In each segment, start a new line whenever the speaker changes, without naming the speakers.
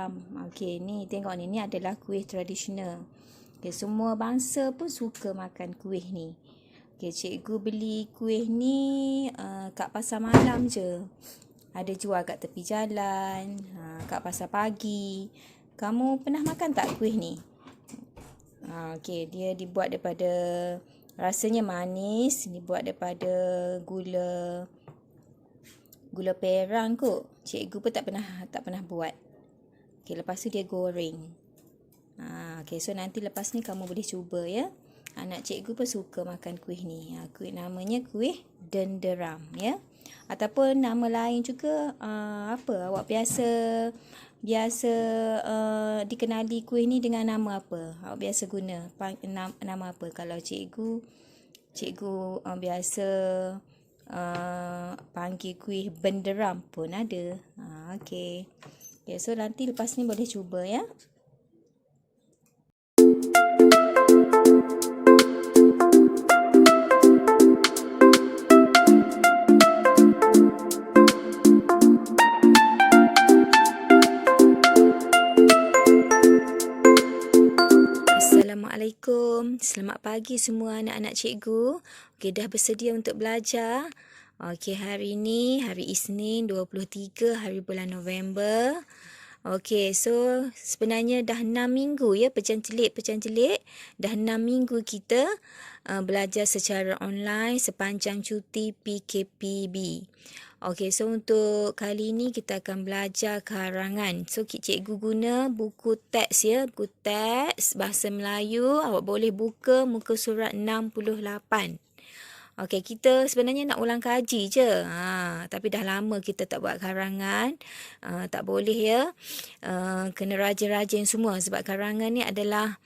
drum. Okey, ni tengok ni adalah kuih tradisional. Okey, semua bangsa pun suka makan kuih ni. Okey, cikgu beli kuih ni kat pasar malam je. Ada jual kat tepi jalan, kat pasar pagi. Kamu pernah makan tak kuih ni? Okey, dia dibuat daripada, rasanya manis, dibuat daripada gula perang kot. Cikgu pun tak pernah buat. Okey, lepas tu dia goreng. Okey, so nanti lepas ni kamu boleh cuba ya. Anak cikgu pun suka makan kuih ni. Kuih namanya kuih denderam ya. Ataupun nama lain juga awak biasa dikenali kuih ni dengan nama apa? Awak biasa guna nama apa? Kalau cikgu biasa panggil kuih benderam pun ada. Okey. Okay, so nanti lepas ni boleh cuba ya. Assalamualaikum. Selamat pagi semua anak-anak cikgu. Okey, dah bersedia untuk belajar? Okey, hari ni hari Isnin 23 hari bulan November. Okey, so sebenarnya dah 6 minggu ya pecancelik. Dah 6 minggu kita belajar secara online sepanjang cuti PKPB. Okey, so untuk kali ini kita akan belajar karangan. So cikgu guna buku teks ya, buku teks bahasa Melayu. Awak boleh buka muka surat 68. Okey, kita sebenarnya nak ulang kaji je. Tapi dah lama kita tak buat karangan. Tak boleh ya. Kena rajin-rajin semua sebab karangan ni adalah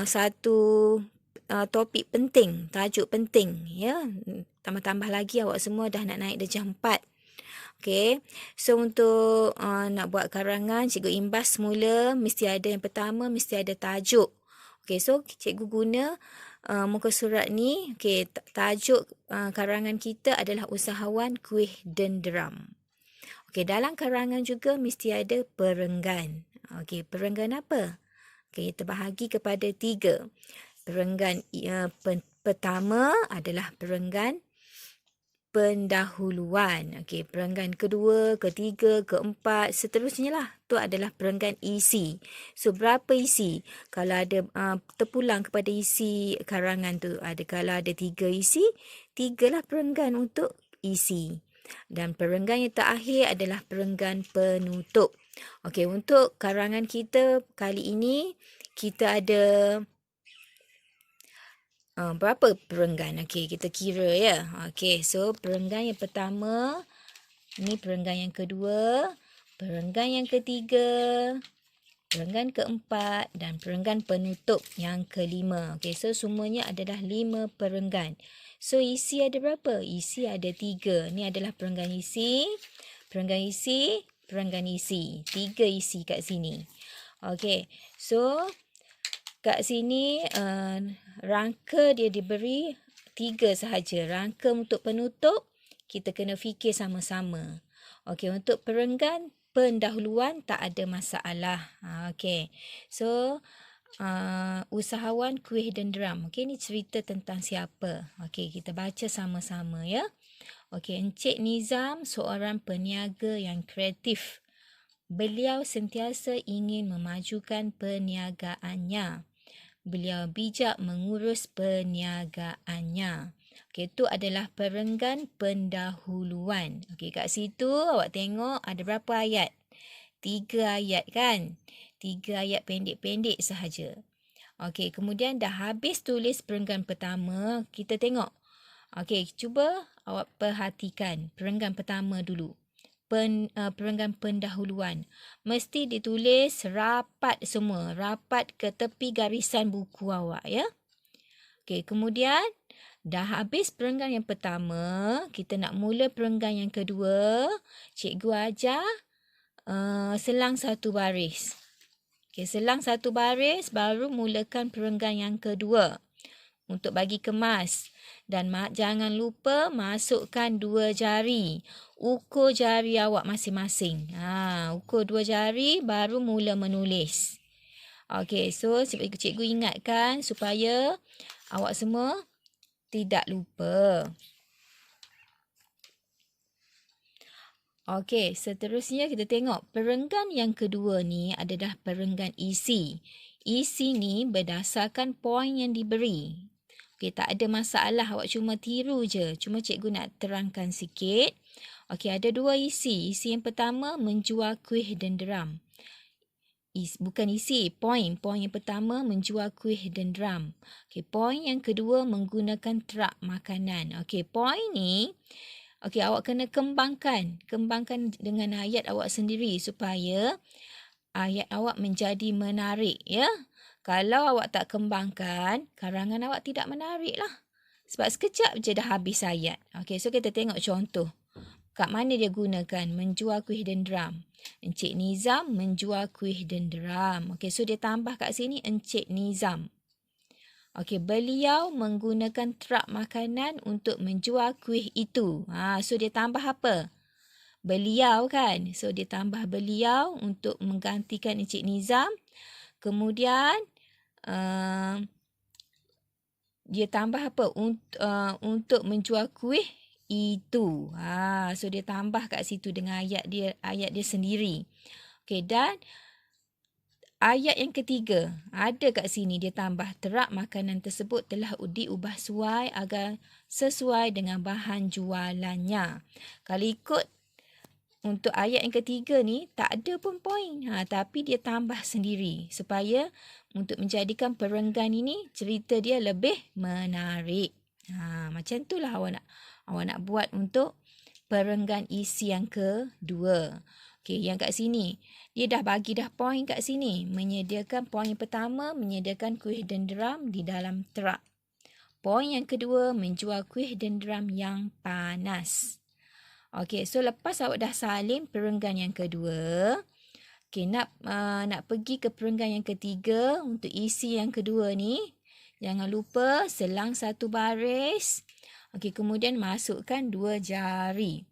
satu topik penting, tajuk penting ya. Tambah-tambah lagi awak semua dah nak naik darjah 4. Okey. So untuk nak buat karangan, cikgu imbas semula mesti ada yang pertama, mesti ada tajuk. Okey, so cikgu guna muka surat ni. Okey, tajuk karangan kita adalah Usahawan Kuih Denderam. Okey, dalam karangan juga mesti ada perenggan. Okey, perenggan apa? Okey, kita bahagi kepada 3. Perenggan pertama adalah perenggan pendahuluan. Okey, perenggan kedua, ketiga, keempat, seterusnya lah. Tu adalah perenggan isi. So, berapa isi? Kalau ada terpulang kepada isi karangan tu, kalau ada 3 isi, 3 lah perenggan untuk isi. Dan perenggan yang terakhir adalah perenggan penutup. Okey, untuk karangan kita kali ini, kita ada berapa perenggan? Okey, kita kira ya. Okey, so perenggan yang pertama, ni perenggan yang kedua, perenggan yang ketiga, perenggan keempat dan perenggan penutup yang kelima. Okey, so semuanya adalah 5 perenggan. So isi ada berapa? Isi ada 3. Ni adalah perenggan isi, perenggan isi, perenggan isi. 3 isi kat sini. Okey, so kat sini rangka dia diberi 3 sahaja. Rangka untuk penutup kita kena fikir sama-sama. Okey, untuk perenggan pendahuluan tak ada masalah. Okey. So Usahawan Kuih Denderam. Okey, ni cerita tentang siapa? Okey, kita baca sama-sama ya. Okey, Encik Nizam seorang peniaga yang kreatif. Beliau sentiasa ingin memajukan perniagaannya. Beliau bijak mengurus perniagaannya. Okey, itu adalah perenggan pendahuluan. Okey, kat situ awak tengok ada berapa ayat? 3 ayat kan? 3 ayat pendek-pendek sahaja. Okey, kemudian dah habis tulis perenggan pertama, kita tengok. Okey, cuba awak perhatikan perenggan pertama dulu. Perenggan pendahuluan. Mesti ditulis rapat semua. Rapat ke tepi garisan buku awak ya. Okey, kemudian dah habis perenggan yang pertama. Kita nak mula perenggan yang kedua. Cikgu ajar selang 1 baris. Okey, selang 1 baris baru mulakan perenggan yang kedua. untuk bagi kemas. Dan jangan lupa masukkan 2 jari. Ukur jari awak masing-masing. Ukur 2 jari baru mula menulis. Okey, so cikgu ingatkan supaya awak semua tidak lupa. Okey, seterusnya kita tengok perenggan yang kedua ni adalah perenggan isi. Isi ni berdasarkan poin yang diberi. Okey, tak ada masalah, awak cuma tiru je. Cuma cikgu nak terangkan sikit. Okey, ada 2 isi. Isi yang pertama menjual kuih dan drum. Bukan isi, poin. Poin yang pertama menjual kuih dan drum. Okey, poin yang kedua menggunakan trak makanan. Okey, poin ni okey, awak kena kembangkan. Kembangkan dengan ayat awak sendiri supaya ayat awak menjadi menarik, ya. Kalau awak tak kembangkan, karangan awak tidak menarik lah. Sebab sekejap je dah habis ayat. Okey, so kita tengok contoh. Kat mana dia gunakan menjual kuih dan drum. Encik Nizam menjual kuih dan drum. Okey, so dia tambah kat sini Encik Nizam. Okey, beliau menggunakan trak makanan untuk menjual kuih itu. So dia tambah apa? Beliau kan. So dia tambah beliau untuk menggantikan Encik Nizam. Kemudian dia tambah apa? Untuk menjual kuih itu. So dia tambah kat situ dengan ayat dia sendiri. Okey, dan ayat yang ketiga, ada kat sini dia tambah trak makanan tersebut telah diubah suai agar sesuai dengan bahan jualannya. Kalau ikut untuk ayat yang ketiga ni, tak ada pun poin. Tapi dia tambah sendiri supaya untuk menjadikan perenggan ini cerita dia lebih menarik. Macam itulah awak nak buat untuk perenggan isi yang kedua. Okey, yang kat sini. Dia dah bagi dah poin kat sini. Menyediakan poin yang pertama, menyediakan kuih dan drum di dalam trak. Poin yang kedua, menjual kuih dan drum yang panas. Okey, so lepas awak dah salin perenggan yang kedua, okey, nak pergi ke perenggan yang ketiga untuk isi yang kedua ni. Jangan lupa selang satu baris. Okey, kemudian masukkan 2 jari.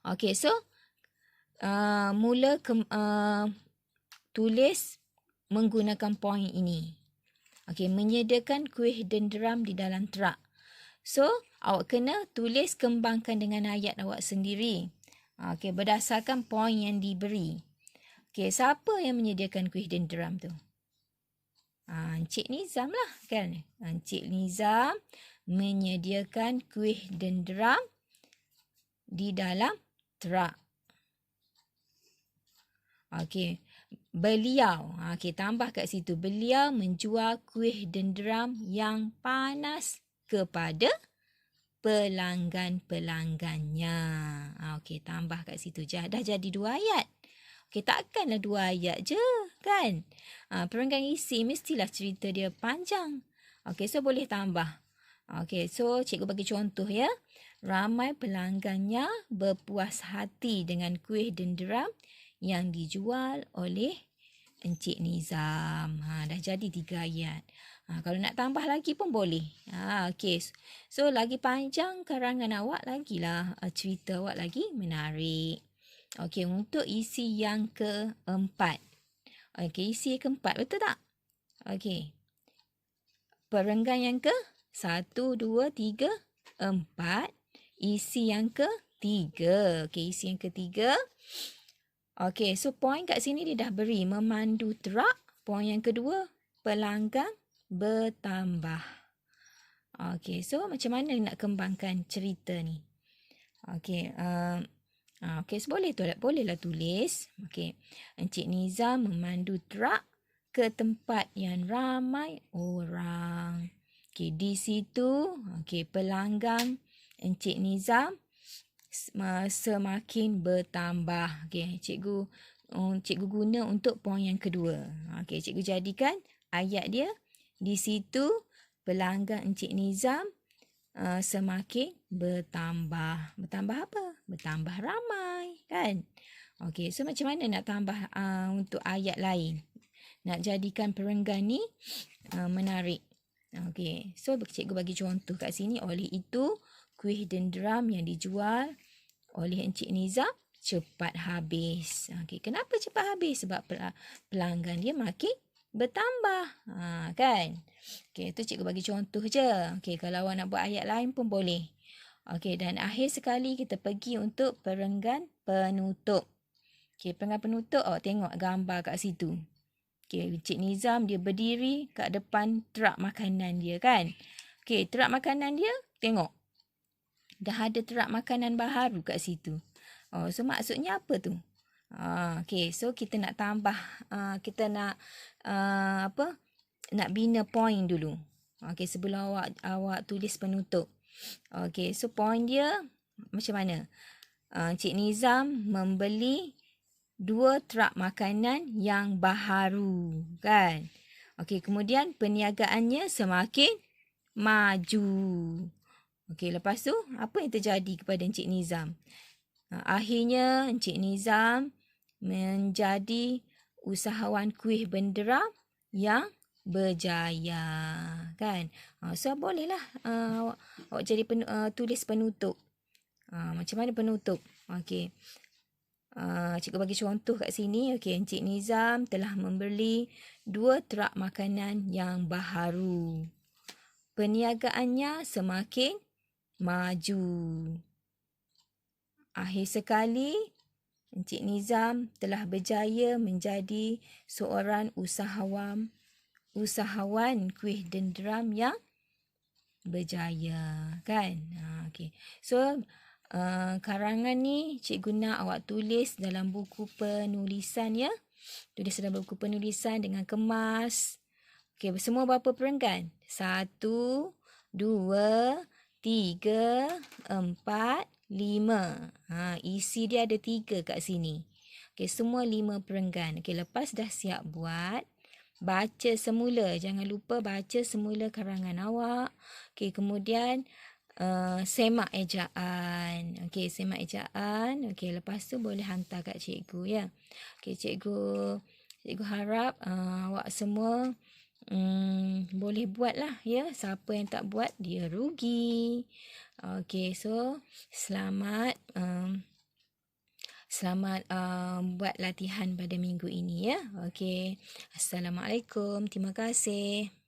Okey, so mula tulis menggunakan poin ini. Okey, menyediakan kuih dan drum di dalam trak. So, awak kena tulis kembangkan dengan ayat awak sendiri. Okey, berdasarkan poin yang diberi. Okey, siapa yang menyediakan kuih dan drum tu? Encik Nizam lah kan. Encik Nizam menyediakan kuih dan drum di dalam trak. Okey, beliau. Okey, tambah kat situ. Beliau menjual kuih dan drum yang panas kepada pelanggan-pelanggannya. Okey, tambah kat situ. Dah jadi 2 ayat. Okey, takkanlah 2 ayat je, kan? Perenggan isi mestilah cerita dia panjang. Okey, so boleh tambah. Okey, so cikgu bagi contoh ya. Ramai pelanggannya berpuas hati dengan kuih dan drum yang dijual oleh Encik Nizam. Dah jadi 3 ayat. Kalau nak tambah lagi pun boleh. Okey. So, lagi panjang karangan awak, lagilah cerita awak lagi menarik. Okey, untuk isi yang keempat. Okey, isi yang keempat, betul tak? Okey. Perenggan yang ke 1, 2, 3, 4. Isi yang ketiga. Okey, isi yang ketiga. Okey, so poin kat sini dia dah beri memandu trak. Poin yang kedua, pelanggan bertambah. Okey, so macam mana nak kembangkan cerita ni? Okey, so bolehlah tulis. Okey, Encik Nizam memandu trak ke tempat yang ramai orang. Okey, di situ, okey, pelanggan Encik Nizam semakin bertambah. Okey, cikgu guna untuk poin yang kedua. Okey, cikgu jadikan ayat dia di situ pelanggan Encik Nizam semakin bertambah. Bertambah apa? Bertambah ramai, kan? Okey, so macam mana nak tambah untuk ayat lain? Nak jadikan perenggan ni menarik. Okey, so cikgu bagi contoh kat sini. Oleh itu, kuih dendram yang dijual oleh Encik Nizam cepat habis. Okey, kenapa cepat habis? Sebab pelanggan dia makin bertambah. Kan? Okey, itu cikgu bagi contoh je. Okey, kalau awak nak buat ayat lain pun boleh. Okey, dan akhir sekali kita pergi untuk perenggan penutup. Okey, perenggan penutup, awak tengok gambar kat situ. Okey, Encik Nizam dia berdiri kat depan truk makanan dia kan. Okey, truk makanan dia, tengok. Dah ada truk makanan baharu kat situ. Oh, so maksudnya apa tu? Okey, so kita nak tambah, kita nak apa? Nak bina point dulu. Okey, sebelum awak tulis penutup. Okey, so point dia macam mana? Encik Nizam membeli 2 truk makanan yang baharu, kan? Okey, kemudian perniagaannya semakin maju. Okey, lepas tu apa yang terjadi kepada Encik Nizam? Akhirnya Encik Nizam menjadi usahawan kuih benderang yang berjaya, kan? So bolehlah awak jadi tulis penutup. Macam mana penutup? Okey. Cikgu bagi contoh kat sini. Okey, Encik Nizam telah membeli 2 truk makanan yang baharu. Perniagaannya semakin maju. Akhir sekali, Encik Nizam telah berjaya menjadi seorang usahawan kuih dendram yang berjaya, kan? Okey. So, karangan ni cikgu nak awak tulis dalam buku penulisan ya. Tulis dalam buku penulisan dengan kemas. Okey, semua berapa perenggan? 1, 2, 3, 4, 5. Isi dia ada 3 kat sini. Okey, semua 5 perenggan. Okey, lepas dah siap buat, baca semula. Jangan lupa baca semula karangan awak. Okey, kemudian semak ejaan. Okey, semak ejaan. Okey, lepas tu boleh hantar kat cikgu ya. Okey, cikgu harap awak semua boleh buat lah ya. Siapa yang tak buat, dia rugi. Okey, so selamat buat latihan pada minggu ini ya. Okey. Assalamualaikum. Terima kasih.